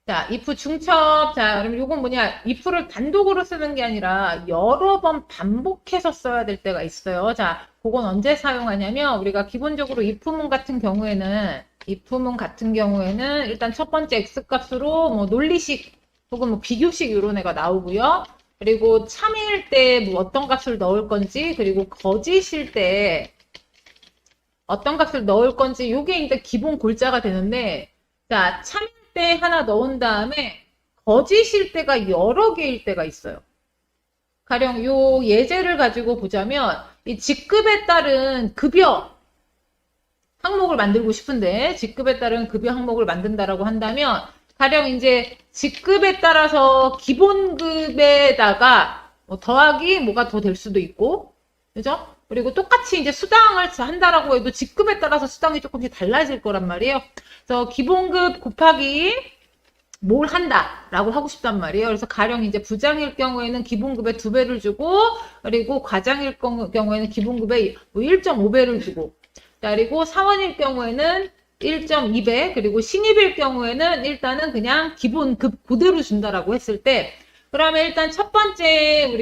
자, if 중첩. 자, 그럼 요건 뭐냐? if를 단독으로 쓰는 게 아니라 여러 번 반복해서 써야 될 때가 있어요. 자, 그건 언제 사용하냐면 우리가 기본적으로 if문 같은 경우에는 일단 첫 번째 x 값으로 뭐 논리식 혹은 뭐 비교식 이런 애가 나오고요. 그리고 참일 때 뭐 어떤 값을 넣을 건지, 그리고 거짓일 때 어떤 값을 넣을 건지, 요게 이제 기본 골자가 되는데, 자, 참일 때 하나 넣은 다음에 거짓일 때가 여러 개일 때가 있어요. 가령 요 예제를 가지고 보자면 이 직급에 따른 급여 항목을 만들고 싶은데, 직급에 따른 급여 항목을 만든다라고 한다면 가령 이제 직급에 따라서 기본급에다가 뭐 더하기 뭐가 더 될 수도 있고, 그죠? 그리고 똑같이 이제 수당을 한다라고 해도 직급에 따라서 수당이 조금씩 달라질 거란 말이에요. 그래서 기본급 곱하기 뭘 한다라고 하고 싶단 말이에요. 그래서 가령 이제 부장일 경우에는 기본급의 2배를 주고, 그리고 과장일 경우에는 기본급의 1.5배를 주고, 그리고 사원일 경우에는 1.2배, 그리고 신입일 경우에는 일단은 그냥 기본급 그대로 준다라고 했을 때, 그러면 일단 첫 번째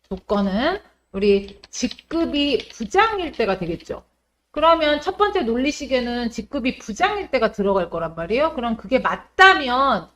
조건은 우리 직급이 부장일 때가 되겠죠. 그러면 첫 번째 논리식에는 직급이 부장일 때가 들어갈 거란 말이에요. 그럼 그게 맞다면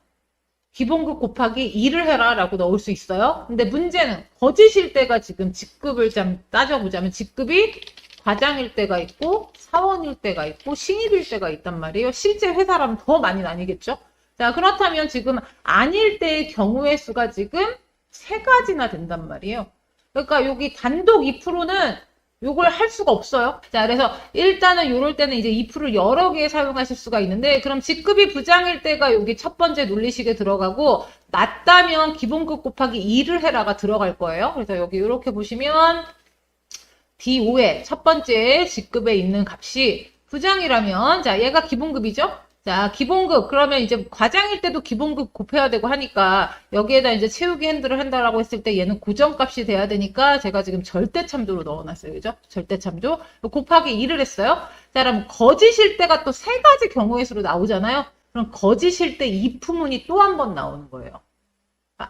기본급 곱하기 2를 해라 라고 넣을 수 있어요. 근데 문제는 거짓일 때가 지금 직급을 좀 따져보자면 직급이 과장일 때가 있고 사원일 때가 있고 신입일 때가 있단 말이에요. 실제 회사라면 더 많이 나뉘겠죠. 자, 그렇다면 지금 아닐 때의 경우의 수가 지금 3가지나 된단 말이에요. 그러니까 여기 단독 2%는 요걸 할 수가 없어요. 자, 그래서 일단은 요럴 때는 이제 2%를 여러 개 사용하실 수가 있는데, 그럼 직급이 부장일 때가 여기 첫 번째 논리식에 들어가고, 맞다면 기본급 곱하기 2를 해라가 들어갈 거예요. 그래서 여기 이렇게 보시면 D5에 첫 번째 직급에 있는 값이 부장이라면, 자, 얘가 기본급이죠? 자, 기본급. 그러면 이제 과장일 때도 기본급 곱해야 되고 하니까 여기에다 이제 채우기 핸들을 한다라고 했을 때 얘는 고정값이 돼야 되니까 제가 지금 절대참조로 넣어놨어요. 그죠? 절대참조. 곱하기 2를 했어요. 자, 그럼 거짓일 때가 또 3가지 경우의 수로 나오잖아요. 그럼 거짓일 때 if문이 또 한 번 나오는 거예요.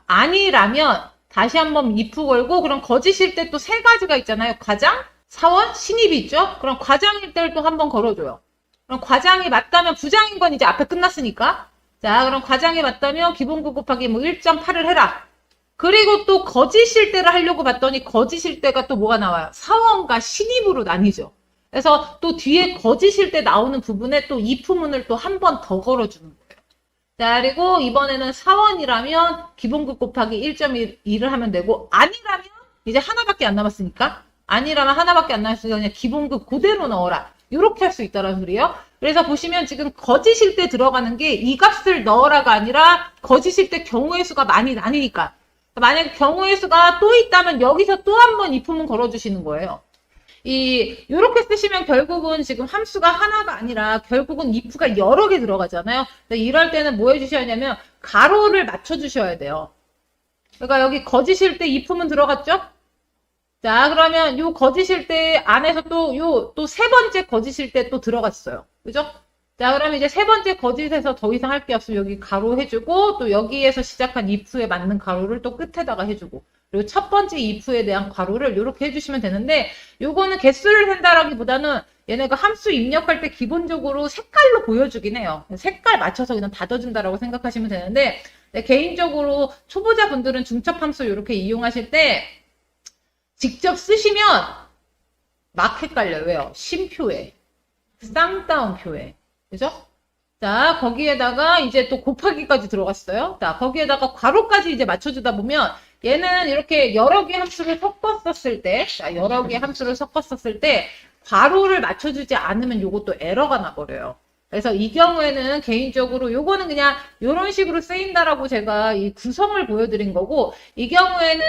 아니라면 다시 한번 if 걸고, 그럼 거짓일 때 또 3가지가 있잖아요. 과장, 사원, 신입이 있죠? 그럼 과장일 때를 또 한 번 걸어줘요. 그럼 과장이 맞다면 부장인 건 이제 앞에 끝났으니까. 자, 그럼 과장이 맞다면 기본급 곱하기 뭐 1.8을 해라. 그리고 또 거짓일 때를 하려고 봤더니 거짓일 때가 또 뭐가 나와요? 사원과 신입으로 나뉘죠. 그래서 또 뒤에 거짓일 때 나오는 부분에 또 if문을 또 한 번 더 걸어주는 거예요. 자, 그리고 이번에는 사원이라면 기본급 곱하기 1.1을 하면 되고, 아니라면 이제 하나밖에 안 남았으니까, 아니라면 하나밖에 안 남았으니까 그냥 기본급 그대로 넣어라. 이렇게 할 수 있다는 소리예요. 그래서 보시면 지금 거짓일 때 들어가는 게 이 값을 넣어라가 아니라 거짓일 때 경우의 수가 많이 나뉘니까. 만약에 경우의 수가 또 있다면 여기서 또 한 번 if문 걸어주시는 거예요. 요렇게 쓰시면 결국은 지금 함수가 하나가 아니라 결국은 if가 여러 개 들어가잖아요. 이럴 때는 뭐 해주셔야 하냐면 가로를 맞춰주셔야 돼요. 그러니까 여기 거짓일 때 if문 들어갔죠? 자, 그러면 요 거짓일 때 안에서 또 3번째 거짓일 때 또 들어갔어요. 그죠? 자, 그러면 이제 3번째 거짓에서 더 이상 할 게 없으면 여기 가로 해주고, 또 여기에서 시작한 if에 맞는 가로를 또 끝에다가 해주고, 그리고 첫 번째 if에 대한 가로를 이렇게 해주시면 되는데, 요거는 개수를 센다라기보다는 얘네가 함수 입력할 때 기본적으로 색깔로 보여주긴 해요. 색깔 맞춰서 그냥 닫아준다라고 생각하시면 되는데, 개인적으로 초보자분들은 중첩함수 이렇게 이용하실 때 직접 쓰시면 막 헷갈려요. 왜요? 쉼표에, 쌍따옴표에. 그죠? 자, 거기에다가 이제 또 곱하기까지 들어갔어요. 자, 거기에다가 괄호까지 이제 맞춰주다 보면 얘는 이렇게 여러 개 함수를 섞었었을 때, 자, 여러 개 함수를 섞었었을 때 괄호를 맞춰주지 않으면 요것도 에러가 나버려요. 그래서 이 경우에는 개인적으로 요거는 그냥 이런 식으로 쓰인다라고 제가 이 구성을 보여드린 거고, 이 경우에는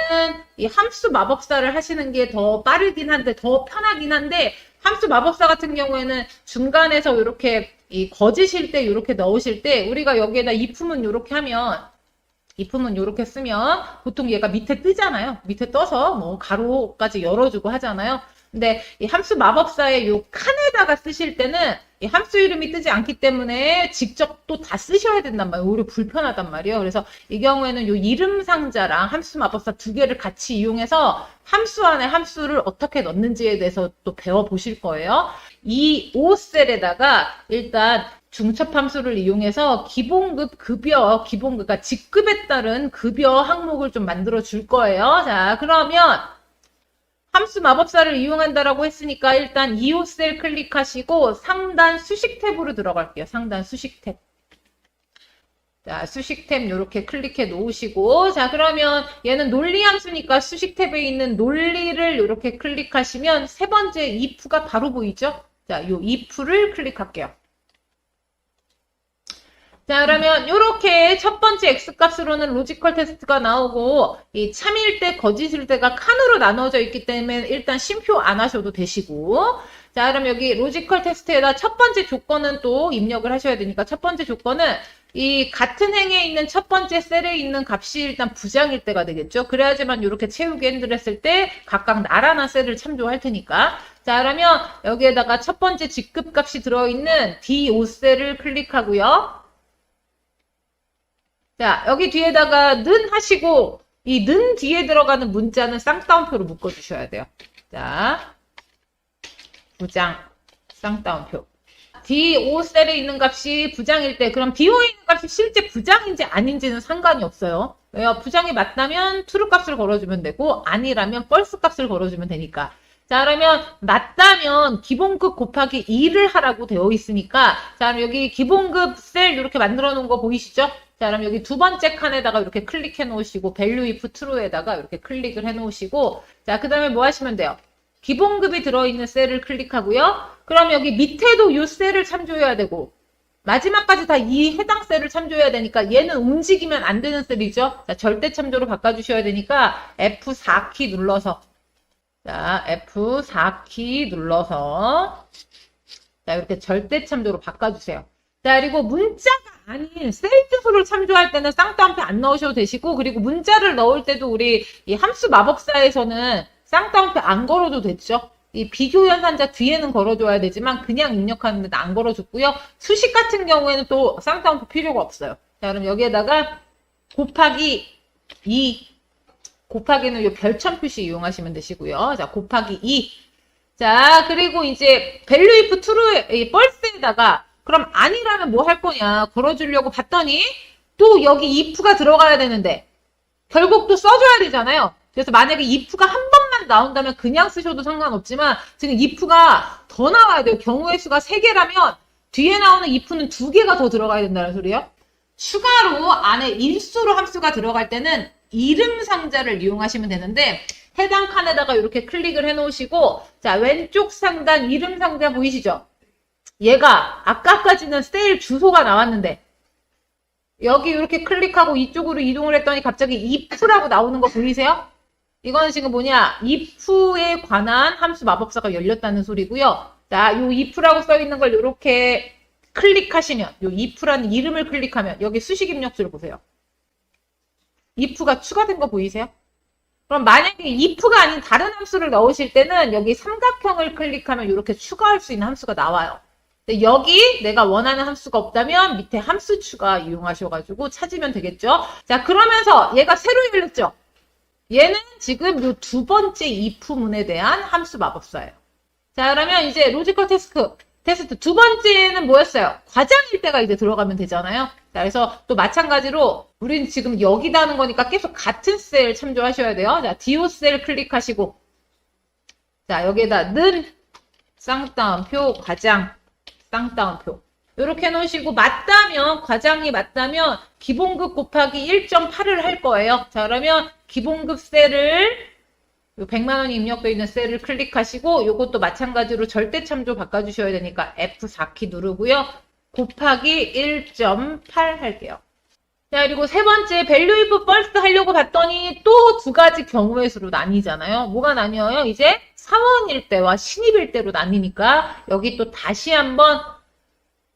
이 함수 마법사를 하시는 게 더 빠르긴 한데, 더 편하긴 한데, 함수 마법사 같은 경우에는 중간에서 이렇게 이 거짓일 때 이렇게 넣으실 때 우리가 여기에다 if문 이렇게 하면, if문 이렇게 쓰면 보통 얘가 밑에 뜨잖아요. 밑에 떠서 뭐 가로까지 열어주고 하잖아요. 근데 이 함수 마법사의 요 칸에다가 쓰실 때는 이 함수 이름이 뜨지 않기 때문에 직접 또 다 쓰셔야 된단 말이에요. 오히려 불편하단 말이에요. 그래서 이 경우에는 요 이름 상자랑 함수 마법사 두 개를 같이 이용해서 함수 안에 함수를 어떻게 넣는지에 대해서 또 배워보실 거예요. 이 5셀에다가 일단 중첩 함수를 이용해서 기본급 급여, 그러니까 직급에 따른 급여 항목을 좀 만들어 줄 거예요. 자, 그러면 함수 마법사를 이용한다라고 했으니까 일단 2호 셀 클릭하시고 상단 수식 탭으로 들어갈게요. 상단 수식 탭. 자, 수식 탭 이렇게 클릭해 놓으시고, 자, 그러면 얘는 논리 함수니까 수식 탭에 있는 논리를 이렇게 클릭하시면 세 번째 if가 바로 보이죠? 자, 요 if를 클릭할게요. 자, 그러면 이렇게 첫 번째 x값으로는 로지컬 테스트가 나오고 이 참일 때, 거짓일 때가 칸으로 나눠져 있기 때문에 일단 심표 안 하셔도 되시고, 자, 그럼 여기 로지컬 테스트에다 첫 번째 조건은 또 입력을 하셔야 되니까 첫 번째 조건은 이 같은 행에 있는 첫 번째 셀에 있는 값이 일단 부장일 때가 되겠죠. 그래야지만 이렇게 채우기 핸들했을 때 각각 나란한 셀을 참조할 테니까. 자, 그러면 여기에다가 첫 번째 직급값이 들어있는 D5셀을 클릭하고요. 자, 여기 뒤에다가 는 하시고 이 는 뒤에 들어가는 문자는 쌍따옴표로 묶어주셔야 돼요. 자, 부장, 쌍따옴표. D5셀에 있는 값이 부장일 때 그럼 D5에 있는 값이 실제 부장인지 아닌지는 상관이 없어요. 왜요? 부장이 맞다면 true 값을 걸어주면 되고 아니라면 false 값을 걸어주면 되니까. 자, 그러면 맞다면 기본급 곱하기 2를 하라고 되어 있으니까 자, 그럼 여기 기본급 셀 이렇게 만들어 놓은 거 보이시죠? 자, 그럼 여기 두 번째 칸에다가 이렇게 클릭해 놓으시고 value if true에다가 이렇게 클릭을 해 놓으시고 자, 그 다음에 뭐 하시면 돼요? 기본급이 들어있는 셀을 클릭하고요. 그럼 여기 밑에도 이 셀을 참조해야 되고 마지막까지 다 이 해당 셀을 참조해야 되니까 얘는 움직이면 안 되는 셀이죠. 자, 절대 참조로 바꿔주셔야 되니까 F4키 눌러서 자, F4키 눌러서 자, 이렇게 절대 참조로 바꿔주세요. 자, 그리고 문자가 아닌 셀 주소를 참조할 때는 쌍따옴표 안 넣으셔도 되시고 그리고 문자를 넣을 때도 우리 이 함수 마법사에서는 쌍따옴표 안 걸어도 됐죠. 이 비교 연산자 뒤에는 걸어줘야 되지만 그냥 입력하는 데는 안 걸어줬고요. 수식 같은 경우에는 또 쌍따옴표 필요가 없어요. 자, 그럼 여기에다가 곱하기 2 곱하기는 이 별점 표시 이용하시면 되시고요. 자, 곱하기 2 자, 그리고 이제 value if true, false에다가 그럼 아니라면 뭐 할 거냐 걸어주려고 봤더니 또 여기 if가 들어가야 되는데 결국 또 써줘야 되잖아요. 그래서 만약에 if가 한 번만 나온다면 그냥 쓰셔도 상관없지만 지금 if가 더 나와야 돼요. 경우의 수가 3개라면 뒤에 나오는 if는 2개가 더 들어가야 된다는 소리예요. 추가로 안에 일수로 함수가 들어갈 때는 이름 상자를 이용하시면 되는데 해당 칸에다가 이렇게 클릭을 해 놓으시고 자, 왼쪽 상단 이름 상자 보이시죠? 얘가 아까까지는 셀 주소가 나왔는데 여기 이렇게 클릭하고 이쪽으로 이동을 했더니 갑자기 if라고 나오는 거 보이세요? 이거는 지금 뭐냐? if에 관한 함수 마법사가 열렸다는 소리고요. 자, 요 if라고 써 있는 걸 이렇게 클릭하시면 요 if라는 이름을 클릭하면 여기 수식 입력수를 보세요. if가 추가된 거 보이세요? 그럼 만약에 if가 아닌 다른 함수를 넣으실 때는 여기 삼각형을 클릭하면 이렇게 추가할 수 있는 함수가 나와요. 근데 여기 내가 원하는 함수가 없다면 밑에 함수 추가 이용하셔가지고 찾으면 되겠죠. 자, 그러면서 얘가 새로 열렸죠. 얘는 지금 요 두 번째 if문에 대한 함수 마법사예요. 자, 그러면 이제 로지컬 테스트 두 번째는 뭐였어요? 과장일 때가 이제 들어가면 되잖아요. 자, 그래서 또 마찬가지로 우린 지금 여기다 하는 거니까 계속 같은 셀 참조하셔야 돼요. 자, D5셀 클릭하시고 자, 여기에다 는 쌍따옴표 과장 쌍따옴표 이렇게 해놓으시고 맞다면 과장이 맞다면 기본급 곱하기 1.8을 할 거예요. 자, 그러면 기본급 셀을 100만 원이 입력되어 있는 셀을 클릭하시고 이것도 마찬가지로 절대 참조 바꿔주셔야 되니까 F4키 누르고요. 곱하기 1.8 할게요. 자, 그리고 세 번째 value if false 하려고 봤더니 또 두 가지 경우의 수로 나뉘잖아요. 뭐가 나뉘어요? 이제 사원일 때와 신입일 때로 나뉘니까 여기 또 다시 한번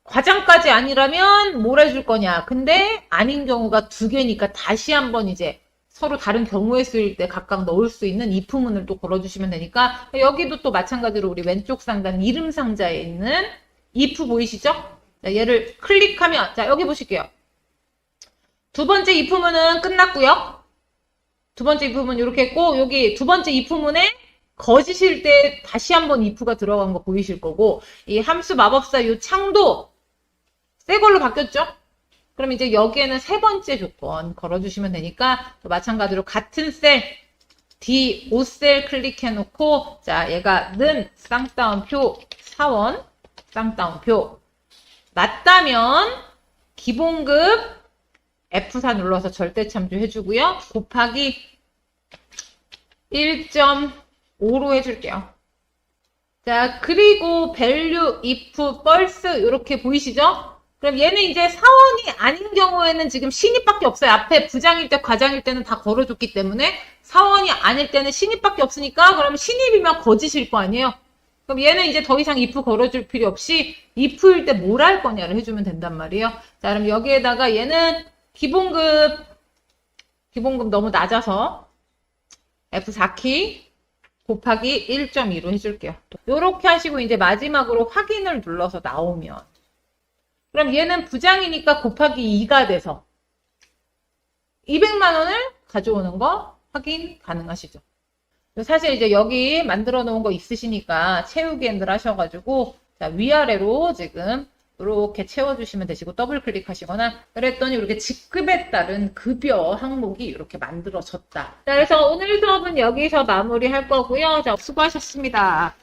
과장까지 아니라면 뭘 해줄 거냐. 근데 아닌 경우가 2개니까 다시 한번 이제 서로 다른 경우에 쓰일 때 각각 넣을 수 있는 if문을 또 걸어주시면 되니까 여기도 또 마찬가지로 우리 왼쪽 상단 이름 상자에 있는 if 보이시죠? 자, 얘를 클릭하면 자 여기 보실게요. 두 번째 if문은 끝났고요. 두 번째 if문 이렇게 했고 여기 두 번째 if문에 거짓일 때 다시 한번 if가 들어간 거 보이실 거고 이 함수 마법사 이 창도 새 걸로 바뀌었죠? 그럼 이제 여기에는 세 번째 조건 걸어주시면 되니까 또 마찬가지로 같은 셀 D5셀 클릭해 놓고 자 얘가 는 쌍따옴표 사원 쌍따옴표 맞다면 기본급 F4 눌러서 절대 참조 해주고요. 곱하기 1.5로 해줄게요. 자 그리고 value, if, false 이렇게 보이시죠? 그럼 얘는 이제 사원이 아닌 경우에는 지금 신입밖에 없어요. 앞에 부장일 때, 과장일 때는 다 걸어줬기 때문에 사원이 아닐 때는 신입밖에 없으니까 그럼 신입이면 거짓일 거 아니에요. 그럼 얘는 이제 더 이상 if 걸어줄 필요 없이 if일 때 뭘 할 거냐를 해주면 된단 말이에요. 자 그럼 여기에다가 얘는 기본급 너무 낮아서 F4키 곱하기 1.2로 해줄게요. 요렇게 하시고 이제 마지막으로 확인을 눌러서 나오면 그럼 얘는 부장이니까 곱하기 2가 돼서 200만 원을 가져오는 거 확인 가능하시죠. 사실 이제 여기 만들어 놓은 거 있으시니까 채우기 핸들 하셔가지고 자 위아래로 지금 이렇게 채워주시면 되시고 더블 클릭하시거나 그랬더니 이렇게 직급에 따른 급여 항목이 이렇게 만들어졌다. 자, 그래서 오늘 수업은 여기서 마무리할 거고요. 자, 수고하셨습니다.